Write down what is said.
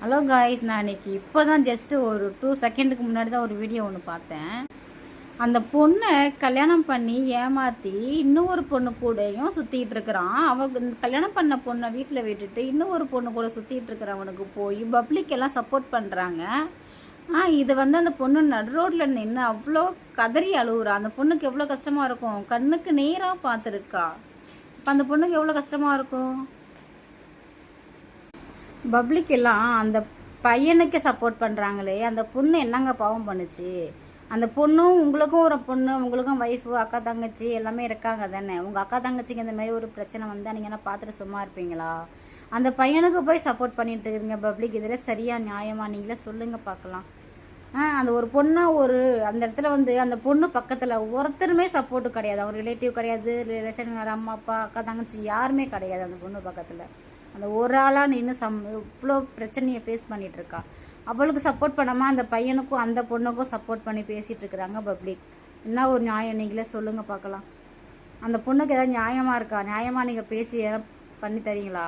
Hello guys, நான் இன்னைக்கு இப்போ தான் ஜஸ்ட்டு ஒரு 2 செகண்டுக்கு முன்னாடி தான் ஒரு வீடியோ ஒன்று பார்த்தேன். அந்த பொண்ணை கல்யாணம் பண்ணி ஏமாற்றி இன்னொரு பொண்ணு கூடயும் சுற்றிட்டு இருக்கிறான். அவன் கல்யாணம் பண்ண பொண்ணை வீட்டில் விட்டுட்டு இன்னொரு பொண்ணு கூட சுற்றிட்டு இருக்கிறவனுக்கு போய் பப்ளிக் எல்லாம் சப்போர்ட் பண்ணுறாங்க. இதை அந்த பொண்ணு நடு ரோட்டில் நின்று அவ்வளோ கதறி அழுகுறா. அந்த பொண்ணுக்கு எவ்வளோ கஷ்டமாக இருக்கும். கண்ணுக்கு நேராக பார்த்துருக்கா. இப்போ அந்த பொண்ணுக்கு எவ்வளோ கஷ்டமாக இருக்கும். பப்ளிக் எல்லாம் அந்த பையனுக்கு சப்போர்ட் பண்ணுறாங்களே, அந்த பொண்ணு என்னங்க பாவம் பண்ணுச்சு? அந்த பொண்ணும் உங்களுக்கும் ஒரு பொண்ணு, உங்களுக்கும் ஒய்ஃபு, அக்கா தங்கச்சி எல்லாமே இருக்காங்க தானே. உங்கள் அக்கா தங்கச்சிக்கு இந்த மாதிரி ஒரு பிரச்சனை வந்தால் நீங்கள் என்ன பார்த்துட்டு சும்மா இருப்பீங்களா? அந்த பையனுக்கு போய் சப்போர்ட் பண்ணிட்டு இருக்கீங்க பப்ளிக். இதில் சரியாக நியாயமாக நீங்களே சொல்லுங்கள் பார்க்கலாம். அந்த ஒரு பொண்ணை அந்த இடத்துல அந்த பொண்ணு பக்கத்தில் ஒருத்தருமே சப்போர்ட்டு கிடையாது. அவங்க ரிலேட்டிவ் கிடையாது, ரிலேஷன் அம்மா அப்பா அக்கா தங்கச்சி யாருமே கிடையாது. அந்த பொண்ணு பக்கத்தில் அந்த ஒரு ஆளாக நின்று இவ்வளோ பிரச்சனையை ஃபேஸ் பண்ணிகிட்ருக்கா. அவளுக்கு சப்போர்ட் பண்ணாமல் அந்த பையனுக்கும் அந்த பொண்ணுக்கும் சப்போர்ட் பண்ணி பேசிகிட்டு இருக்கிறாங்க பப்ளிக். என்ன ஒரு நியாயம் நீங்களே சொல்லுங்கள் பார்க்கலாம். அந்த பொண்ணுக்கு ஏதாவது நியாயமாக இருக்கா? நியாயமாக நீங்கள் பேசி பண்ணி தரீங்களா?